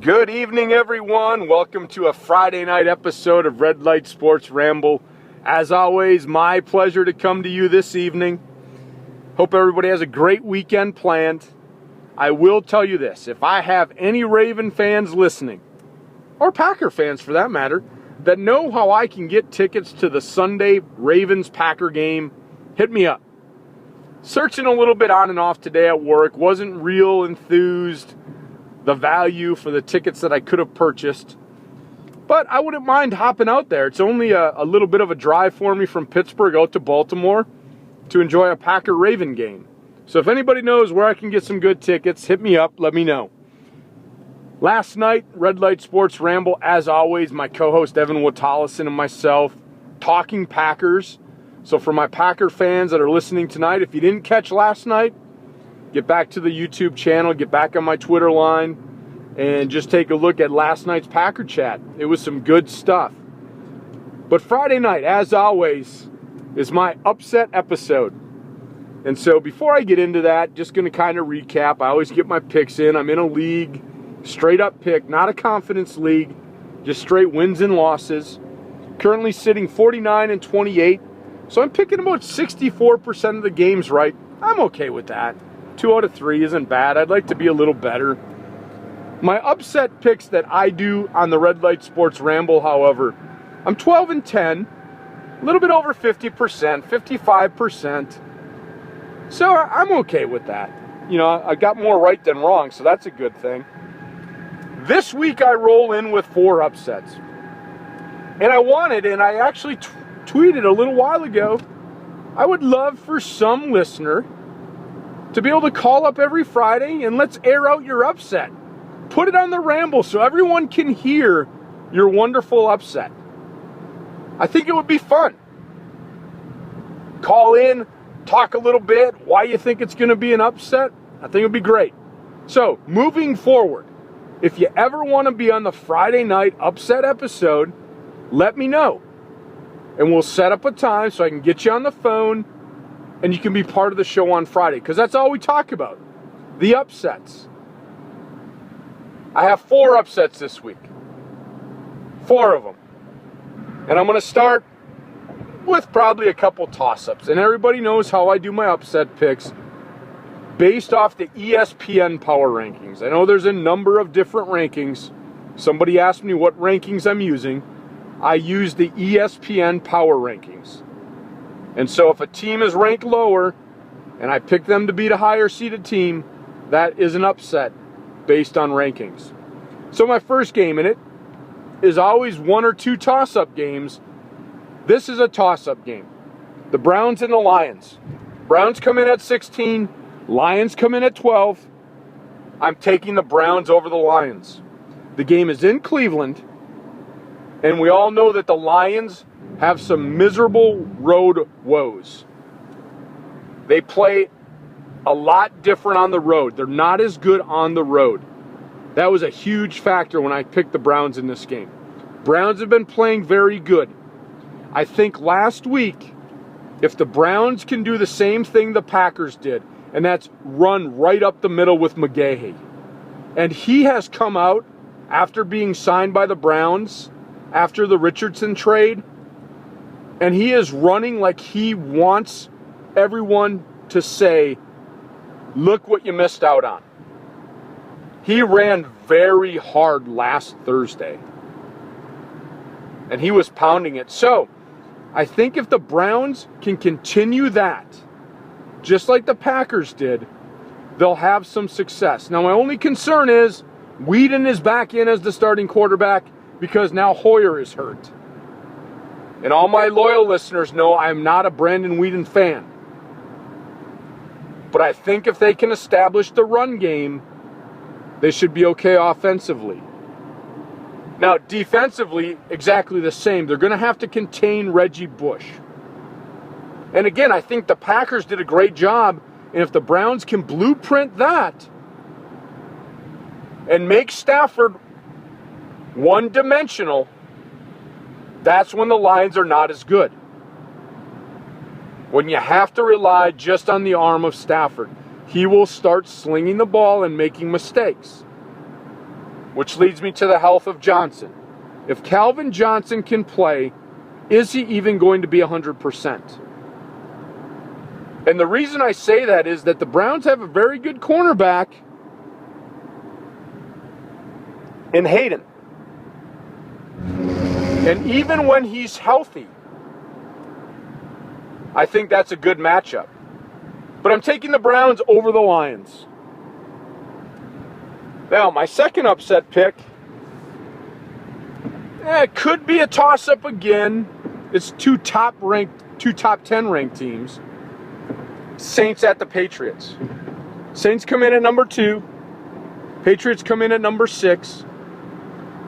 Good evening, everyone. Welcome to a Friday night episode of Light Sports Ramble. As always, my pleasure to come to you this evening. Hope everybody has a great weekend planned. I will tell you this, if I have any Raven fans listening, or Packer fans for that matter, that know how I can get tickets to the Sunday Ravens-Packer game, hit me up. Searching a little bit on and off today at work, wasn't real enthused the value for the tickets that I could have purchased. But I wouldn't mind hopping out there. It's only a little bit of a drive for me from Pittsburgh out to Baltimore to enjoy a Packer-Raven game. So if anybody knows where I can get some good tickets, hit me up, let me know. Last night, Light Sports Ramble, as always, my co-host Evan Watallison and myself, talking Packers. So for my Packer fans that are listening tonight, if you didn't catch last night, get back to the YouTube channel, get back on my Twitter line, and just take a look at last night's Packer chat. It was some good stuff. But Friday night, as always, is my upset episode. And so before I get into that, just going to kind of recap. I always get my picks in. I'm in a league, straight up pick, not a confidence league, just straight wins and losses. Currently sitting 49-28. So I'm picking about 64% of the games right. I'm okay with that. 2 out of 3 isn't bad. I'd like to be a little better. My upset picks that I do on the Light Sports Ramble, however, I'm 12-10, a little bit over 50%, 55%. So I'm okay with that. You know, I got more right than wrong, so that's a good thing. This week I roll in with 4 upsets. And I actually tweeted a little while ago, I would love for some listener to be able to call up every Friday and let's air out your upset. Put it on the Ramble so everyone can hear your wonderful upset. I think it would be fun. Call in, talk a little bit, why you think it's going to be an upset. I think it would be great. So, moving forward, if you ever want to be on the Friday night upset episode, let me know. And we'll set up a time so I can get you on the phone and you can be part of the show on Friday, because that's all we talk about, the upsets. I have 4 upsets this week. 4 of them. And I'm going to start with probably a couple toss-ups. And everybody knows how I do my upset picks based off the ESPN Power Rankings. I know there's a number of different rankings. Somebody asked me what rankings I'm using. I use the ESPN Power Rankings. And so if a team is ranked lower and I pick them to beat a higher seeded team, that is an upset based on rankings. So my first game in it is always 1 or 2 toss-up games. This is a toss-up game. The Browns and the Lions. Browns come in at 16. Lions come in at 12. I'm taking the Browns over the Lions. The game is in Cleveland. And we all know that the Lions have some miserable road woes. They play a lot different on the road. They're not as good on the road. That was a huge factor when I picked the Browns in this game. Browns have been playing very good. I think last week, if the Browns can do the same thing the Packers did, and that's run right up the middle with McGahee, and he has come out after being signed by the Browns after the Richardson trade, and he is running like he wants everyone to say, look what you missed out on. He ran very hard last Thursday. And he was pounding it. So, I think if the Browns can continue that, just like the Packers did, they'll have some success. Now, my only concern is Whedon is back in as the starting quarterback because now Hoyer is hurt. And all my loyal listeners know I'm not a Brandon Whedon fan. But I think if they can establish the run game, they should be okay offensively. Now, defensively, exactly the same. They're going to have to contain Reggie Bush. And again, I think the Packers did a great job. And if the Browns can blueprint that and make Stafford one-dimensional, that's when the Lions are not as good. When you have to rely just on the arm of Stafford, he will start slinging the ball and making mistakes. which leads me to the health of Johnson. If Calvin Johnson can play, is he even going to be 100%? And the reason I say that is that the Browns have a very good cornerback in Hayden. And even when he's healthy, I think that's a good matchup. But I'm taking the Browns over the Lions. Now, my second upset pick, it could be a toss-up again. It's two top 10 ranked teams. Saints at the Patriots. Saints come in at number 2. Patriots come in at number 6.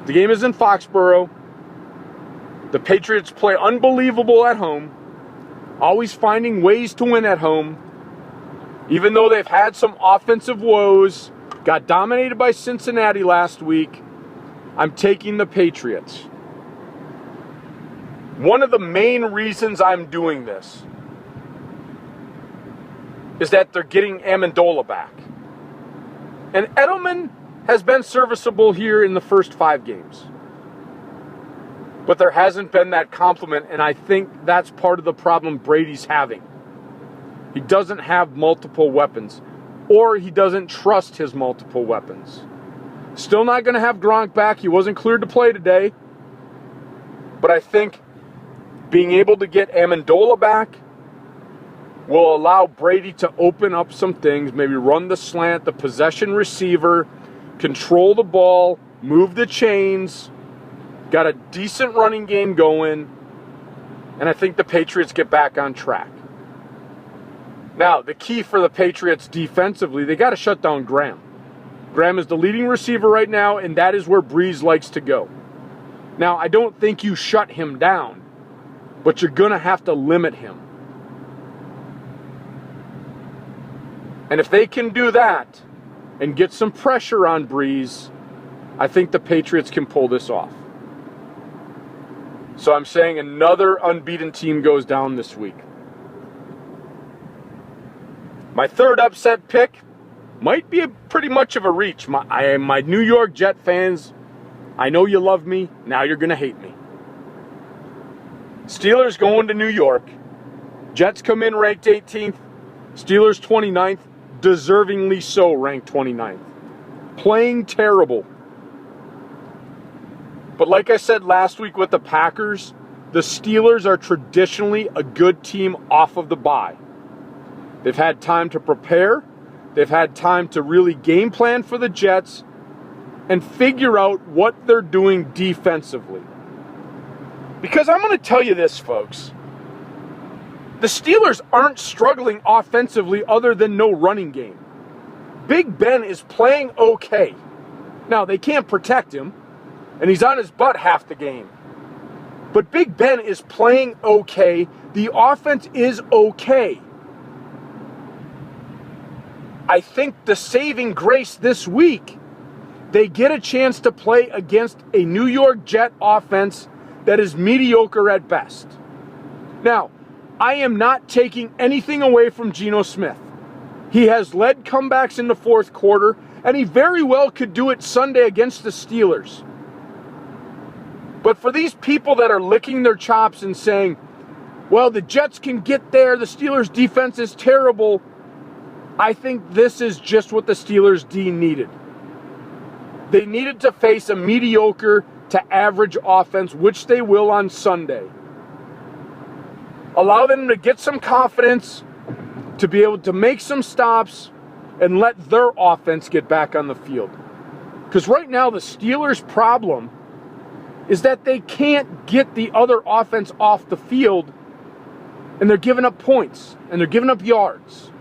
The game is in Foxborough. The Patriots play unbelievable at home, always finding ways to win at home. Even though they've had some offensive woes, got dominated by Cincinnati last week, I'm taking the Patriots. One of the main reasons I'm doing this is that they're getting Amendola back. And Edelman has been serviceable here in the first 5 games. But there hasn't been that complement, and I think that's part of the problem Brady's having. He doesn't have multiple weapons, or he doesn't trust his multiple weapons. Still not going to have Gronk back. He wasn't cleared to play today. But I think being able to get Amendola back will allow Brady to open up some things, maybe run the slant, the possession receiver, control the ball, move the chains, got a decent running game going, and I think the Patriots get back on track. Now, the key for the Patriots defensively, they got to shut down Graham. Graham is the leading receiver right now, and that is where Breeze likes to go. Now, I don't think you shut him down, but you're going to have to limit him. And if they can do that and get some pressure on Breeze, I think the Patriots can pull this off. So I'm saying another unbeaten team goes down this week. My third upset pick might be pretty much of a reach. My New York Jet fans, I know you love me. Now you're going to hate me. Steelers going to New York. Jets come in ranked 18th. Steelers 29th. Deservingly so ranked 29th. Playing terrible. But like I said last week with the Packers, the Steelers are traditionally a good team off of the bye. They've had time to prepare. They've had time to really game plan for the Jets and figure out what they're doing defensively. Because I'm going to tell you this, folks. The Steelers aren't struggling offensively other than no running game. Big Ben is playing okay. Now, they can't protect him, and he's on his butt half the game. But Big Ben is playing okay. The offense is okay. I think the saving grace this week, they get a chance to play against a New York Jet offense that is mediocre at best. Now, I am not taking anything away from Geno Smith. He has led comebacks in the fourth quarter, and he very well could do it Sunday against the Steelers. But for these people that are licking their chops and saying, well, the Jets can get there, the Steelers' defense is terrible, I think this is just what the Steelers' D needed. They needed to face a mediocre to average offense, which they will on Sunday. Allow them to get some confidence, to be able to make some stops, and let their offense get back on the field. Because right now the Steelers' problem is that they can't get the other offense off the field, and they're giving up points, and they're giving up yards.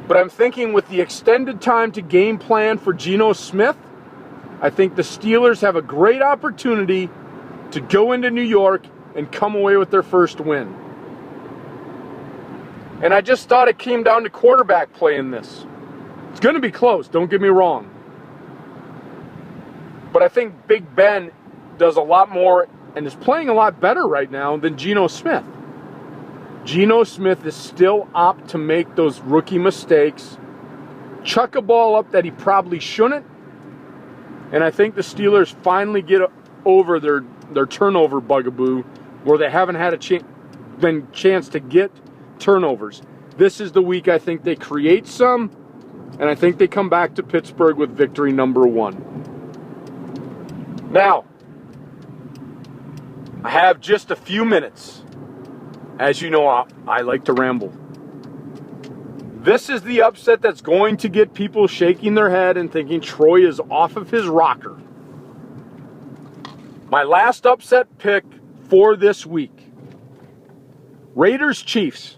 But I'm thinking with the extended time to game plan for Geno Smith, I think the Steelers have a great opportunity to go into New York and come away with their first win. And I just thought it came down to quarterback play in this. It's going to be close, don't get me wrong. But I think Big Ben does a lot more and is playing a lot better right now than Geno Smith. Geno Smith is still apt to make those rookie mistakes, chuck a ball up that he probably shouldn't, And I think the Steelers finally get over their turnover bugaboo, where they haven't had a chance to get turnovers. This is the week I think they create some, and I think they come back to Pittsburgh with victory number 1. Now, I have just a few minutes. As you know, I like to ramble. This is the upset that's going to get people shaking their head and thinking Troy is off of his rocker. My last upset pick for this week. Raiders-Chiefs.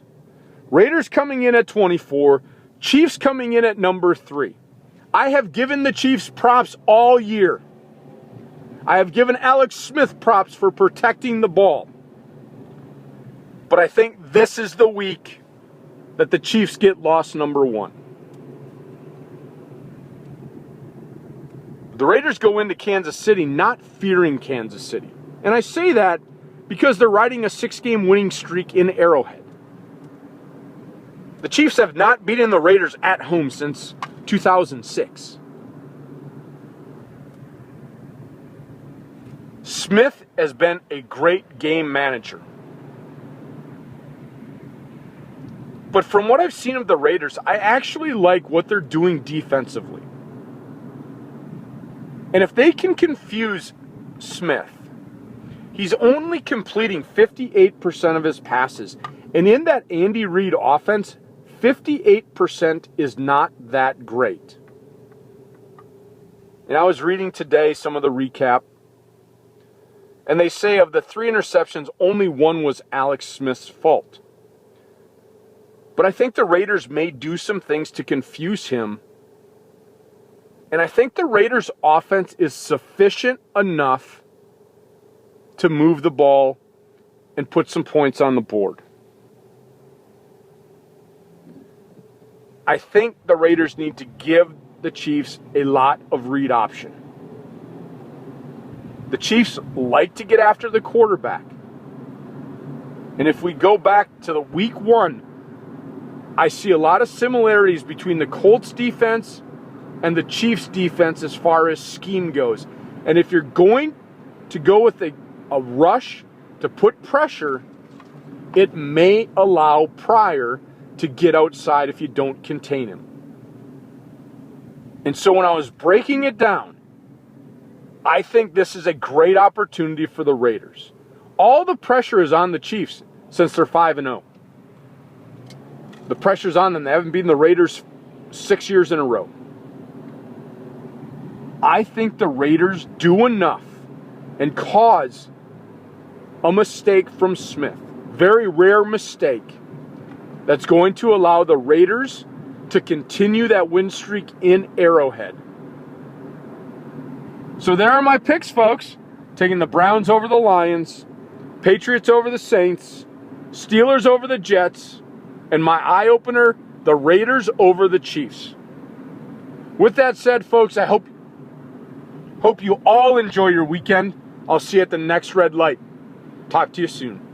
Raiders coming in at 24. Chiefs coming in at number 3. I have given the Chiefs props all year. I have given Alex Smith props for protecting the ball. But I think this is the week that the Chiefs get loss number 1. The Raiders go into Kansas City not fearing Kansas City. And I say that because they're riding a 6-game winning streak in Arrowhead. The Chiefs have not beaten the Raiders at home since 2006. Smith has been a great game manager. But from what I've seen of the Raiders, I actually like what they're doing defensively. And if they can confuse Smith, he's only completing 58% of his passes. And in that Andy Reid offense, 58% is not that great. And I was reading today some of the recap, and they say of the 3 interceptions, only 1 was Alex Smith's fault. But I think the Raiders may do some things to confuse him. And I think the Raiders' offense is sufficient enough to move the ball and put some points on the board. I think the Raiders need to give the Chiefs a lot of read option. The Chiefs like to get after the quarterback. And if we go back to the week 1, I see a lot of similarities between the Colts defense and the Chiefs defense as far as scheme goes. And if you're going to go with a rush to put pressure, it may allow Pryor to get outside if you don't contain him. And so when I was breaking it down, I think this is a great opportunity for the Raiders. All the pressure is on the Chiefs since they're 5-0. The pressure's on them. They haven't beaten the Raiders 6 years in a row. I think the Raiders do enough and cause a mistake from Smith. Very rare mistake that's going to allow the Raiders to continue that win streak in Arrowhead. So there are my picks, folks. Taking the Browns over the Lions, Patriots over the Saints, Steelers over the Jets, and my eye-opener, the Raiders over the Chiefs. With that said, folks, I hope you all enjoy your weekend. I'll see you at the next red light. Talk to you soon.